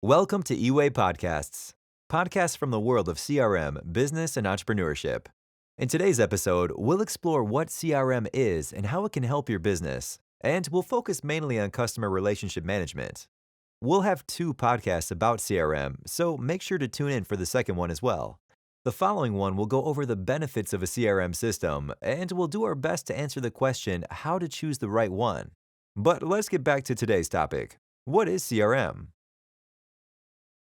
Welcome to eWay Podcasts, podcasts from the world of CRM, business, and entrepreneurship. In today's episode, we'll explore what CRM is and how it can help your business, and we'll focus mainly on customer relationship management. We'll have two podcasts about CRM, so make sure to tune in for the second one as well. The following one will go over the benefits of a CRM system, and we'll do our best to answer the question how to choose the right one. But let's get back to today's topic. What is CRM?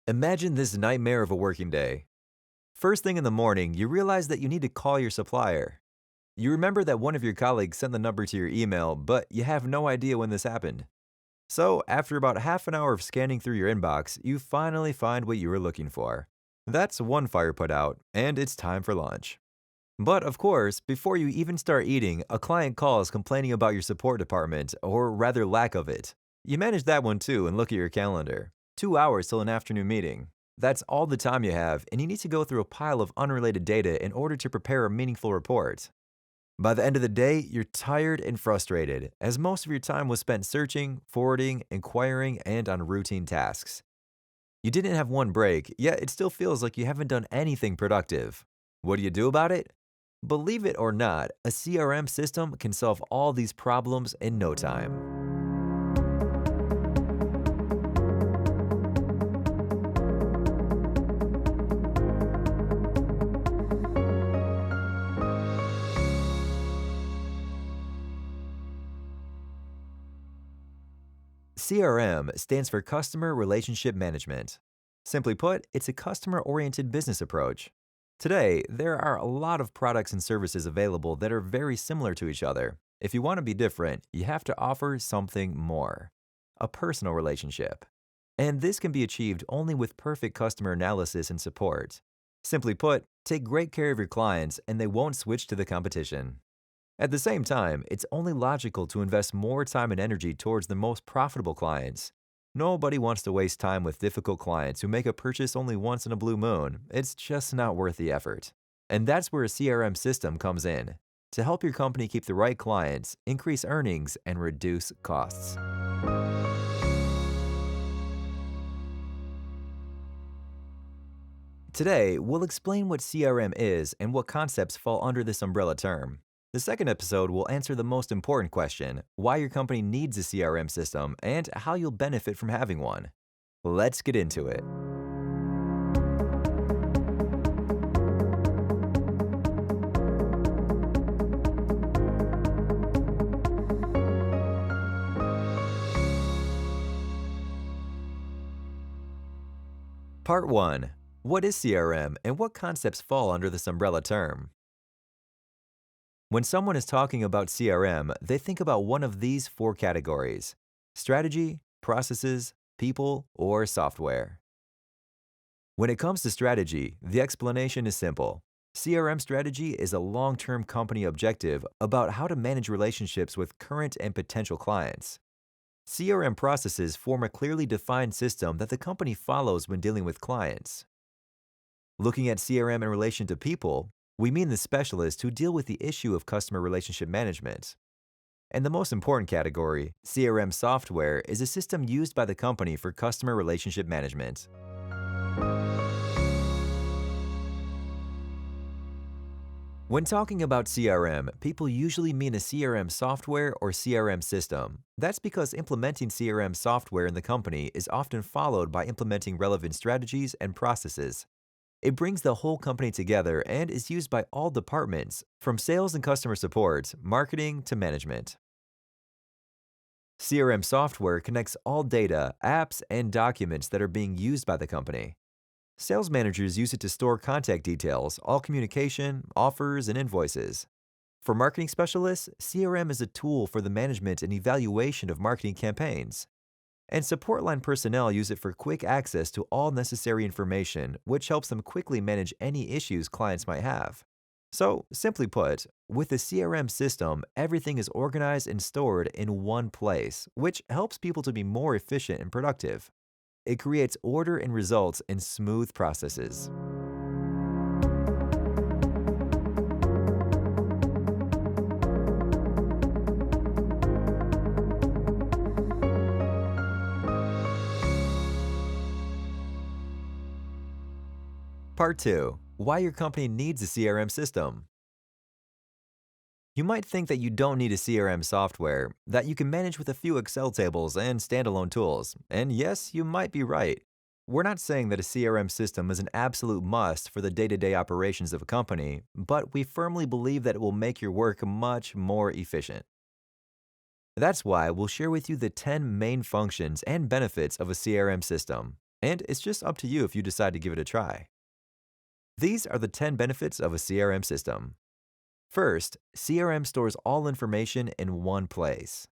Imagine this nightmare of a working day. First thing in the morning, you realize that you need to call your supplier. You remember that one of your colleagues sent the number to your email, but you have no idea when this happened. So, after about half an hour of scanning through your inbox, you finally find what you were looking for. That's one fire put out, and it's time for lunch. But of course, before you even start eating, a client calls complaining about your support department, or rather lack of it. You manage that one too and look at your calendar. 2 hours till an afternoon meeting. That's all the time you have, and you need to go through a pile of unrelated data in order to prepare a meaningful report. By the end of the day, you're tired and frustrated, as most of your time was spent searching, forwarding, inquiring, and on routine tasks. You didn't have one break, yet it still feels like you haven't done anything productive. What do you do about it? Believe it or not, a CRM system can solve all these problems in no time. CRM stands for Customer Relationship Management. Simply put, it's a customer-oriented business approach. Today, there are a lot of products and services available that are very similar to each other. If you want to be different, you have to offer something more, a personal relationship. And this can be achieved only with perfect customer analysis and support. Simply put, take great care of your clients and they won't switch to the competition. At the same time, it's only logical to invest more time and energy towards the most profitable clients. Nobody wants to waste time with difficult clients who make a purchase only once in a blue moon. It's just not worth the effort. And that's where a CRM system comes in, to help your company keep the right clients, increase earnings, and reduce costs. Today, we'll explain what CRM is and what concepts fall under this umbrella term. The second episode will answer the most important question, why your company needs a CRM system and how you'll benefit from having one. Let's get into it. Part 1. What is CRM and what concepts fall under this umbrella term? When someone is talking about CRM, they think about one of these four categories: strategy, processes, people, or software. When it comes to strategy, the explanation is simple. CRM strategy is a long-term company objective about how to manage relationships with current and potential clients. CRM processes form a clearly defined system that the company follows when dealing with clients. Looking at CRM in relation to people, we mean the specialists who deal with the issue of customer relationship management. And the most important category, CRM software, is a system used by the company for customer relationship management. When talking about CRM, people usually mean a CRM software or CRM system. That's because implementing CRM software in the company is often followed by implementing relevant strategies and processes. It brings the whole company together and is used by all departments, from sales and customer support, marketing to management. CRM software connects all data, apps, and documents that are being used by the company. Sales managers use it to store contact details, all communication, offers, and invoices. For marketing specialists, CRM is a tool for the management and evaluation of marketing campaigns. And support line personnel use it for quick access to all necessary information, which helps them quickly manage any issues clients might have. So, simply put, with a CRM system, everything is organized and stored in one place, which helps people to be more efficient and productive. It creates order and results in smooth processes. Part 2. Why your company needs a CRM system. You might think that you don't need a CRM software, that you can manage with a few Excel tables and standalone tools. And yes, you might be right. We're not saying that a CRM system is an absolute must for the day-to-day operations of a company, but we firmly believe that it will make your work much more efficient. That's why we'll share with you the 10 main functions and benefits of a CRM system, and it's just up to you if you decide to give it a try. These are the 10 benefits of a CRM system. First, CRM stores all information in one place.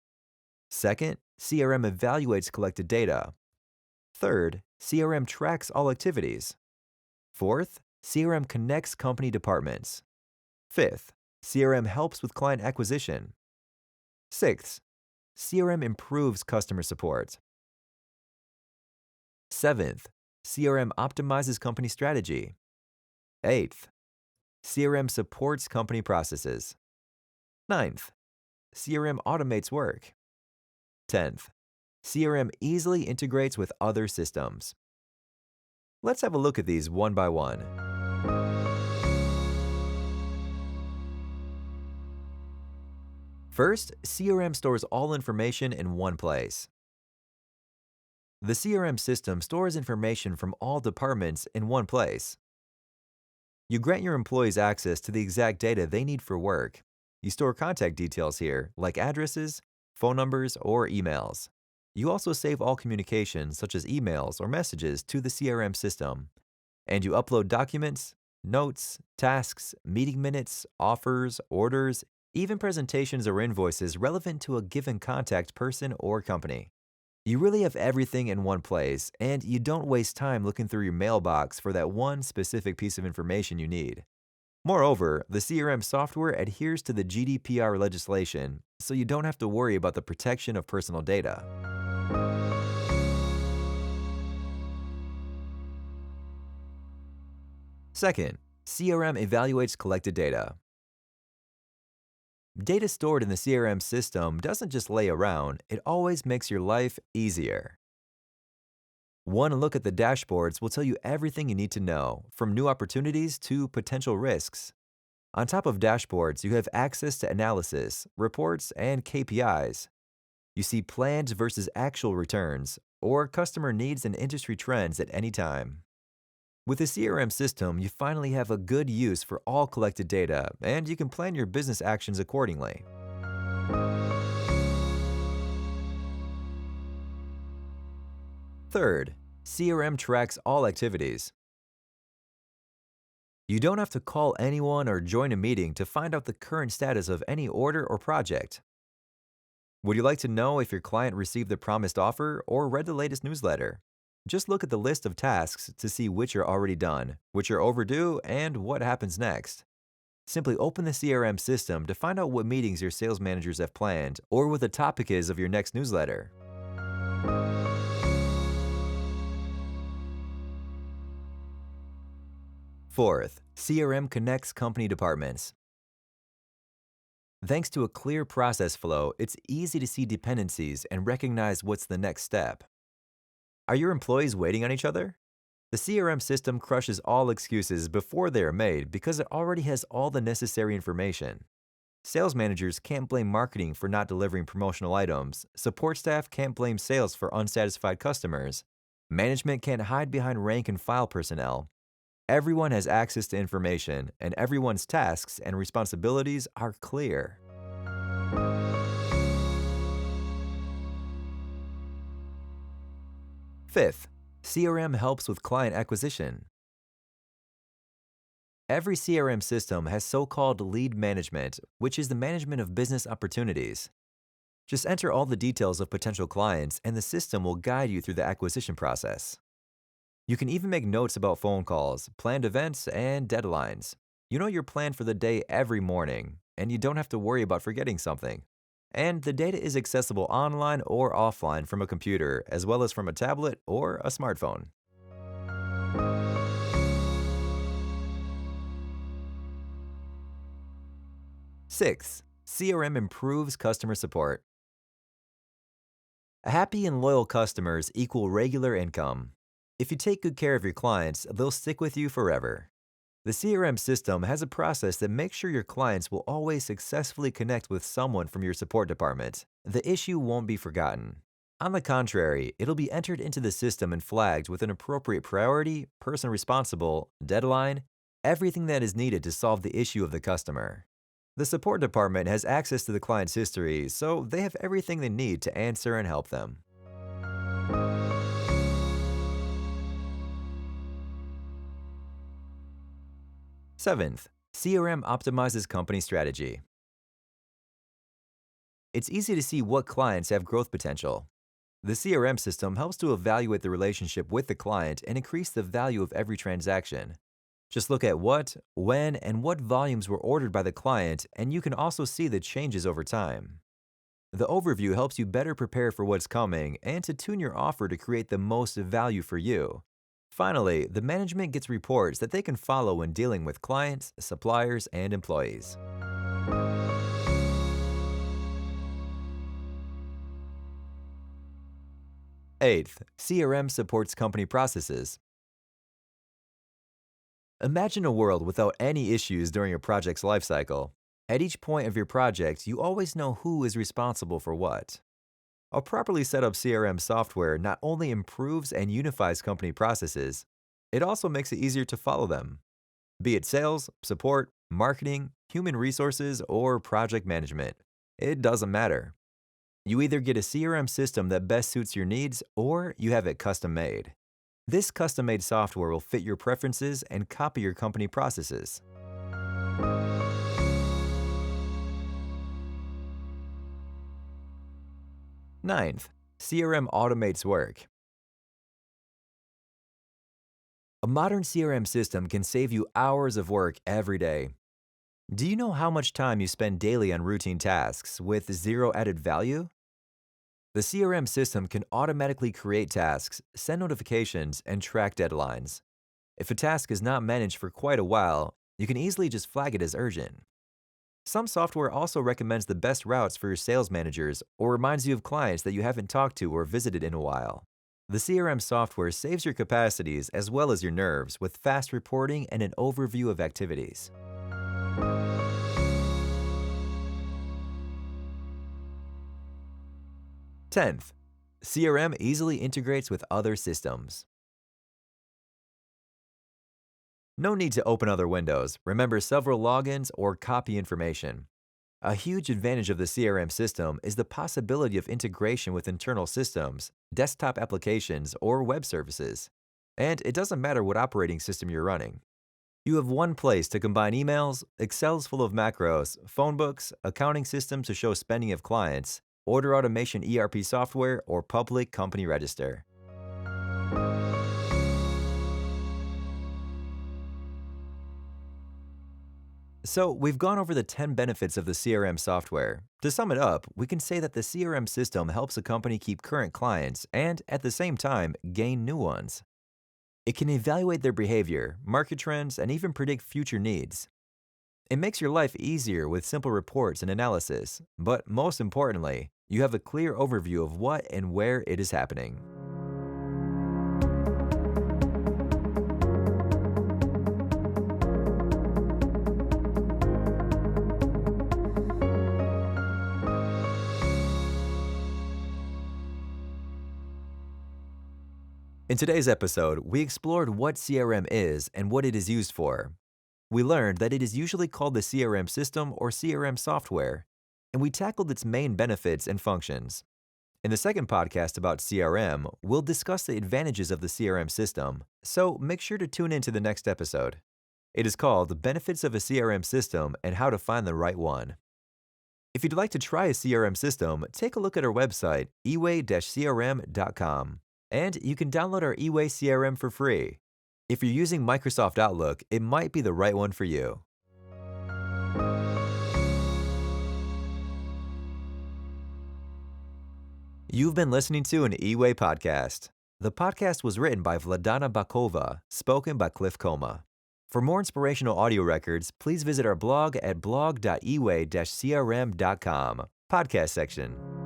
Second, CRM evaluates collected data. Third, CRM tracks all activities. Fourth, CRM connects company departments. Fifth, CRM helps with client acquisition. Sixth, CRM improves customer support. Seventh, CRM optimizes company strategy. Eighth, CRM supports company processes. Ninth, CRM automates work. 10th, CRM easily integrates with other systems. Let's have a look at these one by one. First, CRM stores all information in one place. The CRM system stores information from all departments in one place. You grant your employees access to the exact data they need for work. You store contact details here, like addresses, phone numbers, or emails. You also save all communications, such as emails or messages, to the CRM system. And you upload documents, notes, tasks, meeting minutes, offers, orders, even presentations or invoices relevant to a given contact person or company. You really have everything in one place, and you don't waste time looking through your mailbox for that one specific piece of information you need. Moreover, the CRM software adheres to the GDPR legislation, so you don't have to worry about the protection of personal data. Second, CRM evaluates collected data. Data stored in the CRM system doesn't just lay around, it always makes your life easier. One look at the dashboards will tell you everything you need to know, from new opportunities to potential risks. On top of dashboards, you have access to analysis, reports, and KPIs. You see planned versus actual returns, or customer needs and industry trends at any time. With a CRM system, you finally have a good use for all collected data, and you can plan your business actions accordingly. Third, CRM tracks all activities. You don't have to call anyone or join a meeting to find out the current status of any order or project. Would you like to know if your client received the promised offer or read the latest newsletter? Just look at the list of tasks to see which are already done, which are overdue, and what happens next. Simply open the CRM system to find out what meetings your sales managers have planned or what the topic is of your next newsletter. Fourth, CRM connects company departments. Thanks to a clear process flow, it's easy to see dependencies and recognize what's the next step. Are your employees waiting on each other? The CRM system crushes all excuses before they are made because it already has all the necessary information. Sales managers can't blame marketing for not delivering promotional items. Support staff can't blame sales for unsatisfied customers. Management can't hide behind rank and file personnel. Everyone has access to information, and everyone's tasks and responsibilities are clear. Fifth, CRM helps with client acquisition. Every CRM system has so-called lead management, which is the management of business opportunities. Just enter all the details of potential clients, and the system will guide you through the acquisition process. You can even make notes about phone calls, planned events, and deadlines. You know your plan for the day every morning, and you don't have to worry about forgetting something. And the data is accessible online or offline from a computer, as well as from a tablet or a smartphone. Sixth, CRM improves customer support. Happy and loyal customers equal regular income. If you take good care of your clients, they'll stick with you forever. The CRM system has a process that makes sure your clients will always successfully connect with someone from your support department. The issue won't be forgotten. On the contrary, it'll be entered into the system and flagged with an appropriate priority, person responsible, deadline, everything that is needed to solve the issue of the customer. The support department has access to the client's history, so they have everything they need to answer and help them. Seventh, CRM optimizes company strategy. It's easy to see what clients have growth potential. The CRM system helps to evaluate the relationship with the client and increase the value of every transaction. Just look at what, when, and what volumes were ordered by the client, and you can also see the changes over time. The overview helps you better prepare for what's coming and to tune your offer to create the most value for you. Finally, the management gets reports that they can follow when dealing with clients, suppliers, and employees. Eighth, CRM supports company processes. Imagine a world without any issues during a project's lifecycle. At each point of your project, you always know who is responsible for what. A properly set up CRM software not only improves and unifies company processes, it also makes it easier to follow them. Be it sales, support, marketing, human resources, or project management, it doesn't matter. You either get a CRM system that best suits your needs or you have it custom made. This custom made software will fit your preferences and copy your company processes. Ninth, CRM automates work. A modern CRM system can save you hours of work every day. Do you know how much time you spend daily on routine tasks with zero added value? The CRM system can automatically create tasks, send notifications, and track deadlines. If a task is not managed for quite a while, you can easily just flag it as urgent. Some software also recommends the best routes for your sales managers or reminds you of clients that you haven't talked to or visited in a while. The CRM software saves your capacities as well as your nerves with fast reporting and an overview of activities. 10th, CRM easily integrates with other systems. No need to open other windows, remember several logins, or copy information. A huge advantage of the CRM system is the possibility of integration with internal systems, desktop applications, or web services. And it doesn't matter what operating system you're running. You have one place to combine emails, Excel's full of macros, phone books, accounting systems to show spending of clients, order automation ERP software, or public company register. So, we've gone over the 10 benefits of the CRM software. To sum it up, we can say that the CRM system helps a company keep current clients and, at the same time, gain new ones. It can evaluate their behavior, market trends, and even predict future needs. It makes your life easier with simple reports and analysis, but most importantly, you have a clear overview of what and where it is happening. In today's episode, we explored what CRM is and what it is used for. We learned that it is usually called the CRM system or CRM software, and we tackled its main benefits and functions. In the second podcast about CRM, we'll discuss the advantages of the CRM system, so make sure to tune in to the next episode. It is called The Benefits of a CRM System and How to Find the Right One. If you'd like to try a CRM system, take a look at our website, eWay-CRM.com. And you can download our eWay-CRM for free. If you're using Microsoft Outlook, it might be the right one for you. You've been listening to an eWay podcast. The podcast was written by Vladana Bakova, spoken by Cliff Coma. For more inspirational audio records, please visit our blog at blog.eway-crm.com, podcast section.